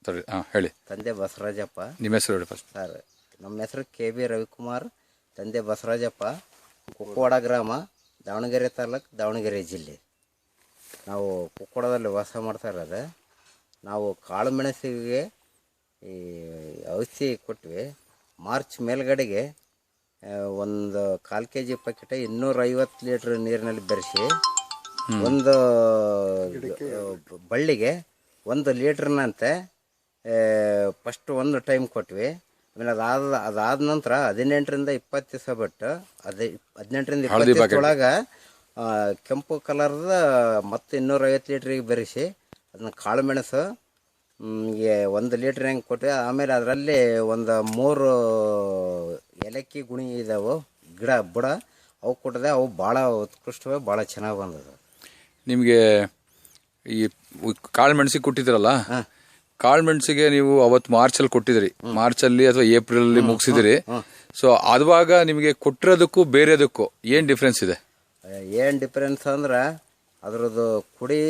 ಸರಿ, ಹೇಳಿ. ತಂದೆ ಬಸವರಾಜಪ್ಪ. ನಿಮ್ಮ ಹೆಸರು ಹೇಳಿ ಫಸ್ಟ್. ಸರ್, ನಮ್ಮ ಹೆಸರು KB ರವಿಕುಮಾರ್. ತಂದೆ ಬಸವರಾಜಪ್ಪ. ಕುಕ್ಕವಾಡ ಗ್ರಾಮ, ದಾವಣಗೆರೆ ತಾಲೂಕು, ದಾವಣಗೆರೆ ಜಿಲ್ಲೆ. ನಾವು ಕುಕ್ಕವಾಡದಲ್ಲಿ ವಾಸ ಮಾಡ್ತಾ ಇರೋದು. ನಾವು ಕಾಳು ಮೆಣಸಿಗೆ ಈ ಔಷಧಿ ಕೊಟ್ವಿ. ಮಾರ್ಚ್ ಮೇಲ್ಗಡೆಗೆ ಒಂದು 1/4 kg ಪ್ಯಾಕೆಟ್ 250 ಲೀಟ್ರ್ ನೀರಿನಲ್ಲಿ ಬೆರೆಸಿ ಒಂದು ಬಳ್ಳಿಗೆ 1 ಲೀಟ್ರ್ನಂತೆ ಫಸ್ಟ್ ಒಂದು ಟೈಮ್ ಕೊಟ್ವಿ. ಆಮೇಲೆ ಅದಾದ ನಂತರ 18ರಿಂದ 20 ದಿವಸ ಬಿಟ್ಟು 18ರಿಂದ 20 ದಿವಸ ಒಳಗೆ ಕೆಂಪು ಕಲರ್ದ ಮತ್ತೆ 250 ಲೀಟ್ರಿಗೆ ಬೆರೆಸಿ ಅದನ್ನ ಕಾಳು ಮೆಣಸು 1 ಲೀಟ್ರ್ ಹೆಂಗೆ ಕೊಟ್ವಿ. ಆಮೇಲೆ ಅದರಲ್ಲಿ ಒಂದು 3 ಏಲಕ್ಕಿ ಗುಣಿ ಇದಾವೆ, ಗಿಡ ಬುಡ, ಅವು ಕೊಟ್ಟಿದೆ. ಅವು ಭಾಳ ಉತ್ಕೃಷ್ಟವಾಗಿ ಭಾಳ ಚೆನ್ನಾಗಿ ಬಂದದ. ನಿಮಗೆ ಈ ಕಾಳು ಮೆಣಸಿಗೆ ಕೊಟ್ಟಿದ್ರಲ್ಲ, ಕಾಳು ಮೆಣಸಿಗೆ ನೀವು ಅವತ್ತು ಮಾರ್ಚಲ್ಲಿ ಕೊಟ್ಟಿದ್ರಿ, ಮಾರ್ಚಲ್ಲಿ ಅಥವಾ ಏಪ್ರಿಲಲ್ಲಿ ಮುಗಿಸಿದಿರಿ. ಸೊ ಅದುವಾಗ ನಿಮಗೆ ಕೊಟ್ಟಿರೋದಕ್ಕೂ ಬೇರೆದಕ್ಕೂ ಏನು ಡಿಫ್ರೆನ್ಸ್ ಇದೆ? ಏನು ಡಿಫ್ರೆನ್ಸ್ ಅಂದ್ರೆ ಅದ್ರದ್ದು ಕುಡಿ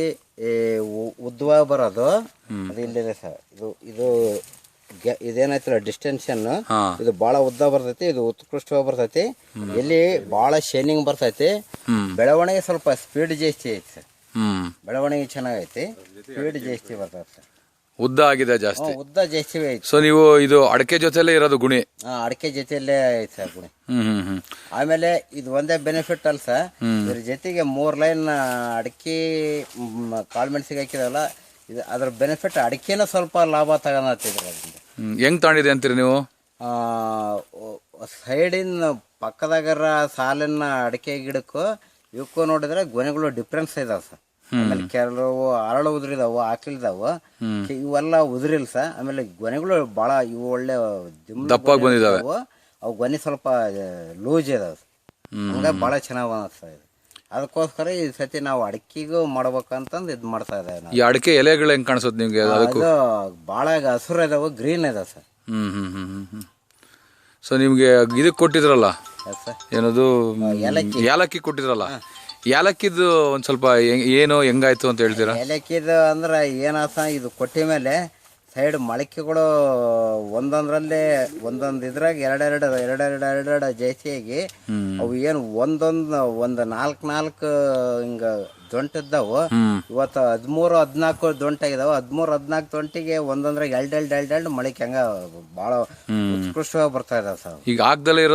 ಉದ್ದವಾಗಿ ಬರೋದು ಅದು ಇಲ್ಲಿದೆ ಸರ್. ಇದು ಇದೇನಾಯ್ತಲ್ಲ ಡಿಸ್ಟೆನ್ಷನ್, ಇದು ಭಾಳ ಉದ್ದ ಬರ್ತೈತಿ, ಇದು ಉತ್ಕೃಷ್ಟವಾಗಿ ಬರ್ತೈತಿ. ಎಲ್ಲಿ ಭಾಳ ಶೈನಿಂಗ್ ಬರ್ತೈತಿ. ಬೆಳವಣಿಗೆ ಸ್ವಲ್ಪ ಸ್ಪೀಡ್ ಜಾಸ್ತಿ ಐತಿ ಸರ್. ಬೆಳವಣಿಗೆ ಚೆನ್ನಾಗೈತಿ, ಸ್ಪೀಡ್ ಜಾಸ್ತಿ ಬರ್ತೈತೆ ಸರ್. ಉದ್ದ ಆಗಿದೆ ಜಾಸ್ತಿ, ಉದ್ದ ಜಾಸ್ತಿ ಐತಿ. ಸೊ ನೀವು ಇದು ಅಡಕೆ ಜೊತೆಲೇ ಇರೋದು ಗುಣಿ? ಅಡಕೆ ಜೊತೆಯಲ್ಲೇ ಐತಿ ಸರ್ ಗುಣಿ. ಆಮೇಲೆ ಇದು ಒಂದೇ ಬೆನಿಫಿಟ್ ಅಲ್ಲ ಸರ್, ಇದ್ರ ಜೊತೆಗೆ 3 ಲೈನ್ ಅಡಕೆ ಕಾಳು ಮೆಣಸಿಗೆ ಹಾಕಿದವಲ್ಲ, ಇದು ಅದ್ರ ಬೆನಿಫಿಟ್ ಅಡಿಕೆನೂ ಸ್ವಲ್ಪ ಲಾಭ ತಗೊಂಡಿದ್ರ. ಹೆಂಗ್ ತಗೊಂಡಿದೆ ಅಂತೀರಿ ನೀವು? ಸೈಡಿನ ಪಕ್ಕದಾಗರ ಸಾಲಿನ ಅಡಿಕೆ ಗಿಡಕ್ಕೂ ಇವಕ್ಕೂ ನೋಡಿದ್ರೆ ಗೊನೆಗಳು ಡಿಫ್ರೆನ್ಸ್ ಇದಾವ ಸರ್. ಆಮೇಲೆ ಕೆಲವು ಅರಳು ಉದುರಿದಾವು, ಹಾಕಿಲ್ದಾವು, ಇವೆಲ್ಲ ಉದುರಿಲ್ಲ ಸರ್. ಆಮೇಲೆ ಗೊನೆಗಳು ಭಾಳ ಇವು ಒಳ್ಳೆ ದಪ್ಪಾಗಿ ಬಂದಿದಾವೆ. ಅವು ಗೊನೆ ಸ್ವಲ್ಪ ಲೂಸ್ ಇದಾವೆ, ಹಂಗಾಗಿ ಭಾಳ ಚೆನ್ನಾಗಿ ಬಂದ ಸರ್ ಇದು. ಅದಕ್ಕೋಸ್ಕರ ಈ ಸತಿ ನಾವು ಅಡಿಕೆಗೂ ಮಾಡ್ಬೇಕಂತಂದು ಇದು ಮಾಡ್ತಾ ಇದ್ದೇವೆ. ಈ ಅಡಿಕೆ ಎಲೆಗಳು ಹೆಂಗ್ ಕಾಣಿಸುತ್ತೆ ನಿಮ್ಗೆ? ಅದು ಭಾಳ ಹಸಿರು ಇದಾವೆ, ಗ್ರೀನ್ ಇದಾವೆ ಸರ್. ಸೊ ನಿಮ್ಗೆ ಇದಕ್ಕೆ ಕೊಟ್ಟಿದ್ರಲ್ಲ, ಏನದು ಏಲಕ್ಕಿ ಕೊಟ್ಟಿದ್ರಲ್ಲ, ಏಲಕ್ಕಿದು ಒಂದ್ ಸ್ವಲ್ಪ ಏನು ಹೆಂಗಾಯ್ತು ಅಂತ ಹೇಳ್ತೀರಾ? ಏಲಕ್ಕಿದು ಅಂದ್ರೆ ಏನಾಸ, ಇದು ಕೊಟ್ಟಿ ಮೇಲೆ ಸೈಡ್ ಮೊಳಕೆಗಳು ಒಂದೊಂದ್ರಲ್ಲಿ ಒಂದೊಂದು ಇದ್ರಾಗ ಎರಡೆರಡು ಜಾಸ್ತಿಯಾಗಿ ಅವು ಏನು ಒಂದು 4 ಹಿಂಗ ದೊಂಟಿದ್ದಾವು. ಇವತ್ತು 13-14 ದೊಂಟಾಗಿದಾವ. 13-14 ದೊಂಟಿಗೆ ಒಂದೊಂದ್ರಾಗ ಎರಡೆರಡು ಮೊಳಕೆ ಹಂಗ ಭಾಳ ಉತ್ಕೃಷ್ಟವಾಗಿ ಬರ್ತಾ ಇದಾವ ಸರ್. ಈಗ ಆಗ್ದಲೇ ಇರೋದು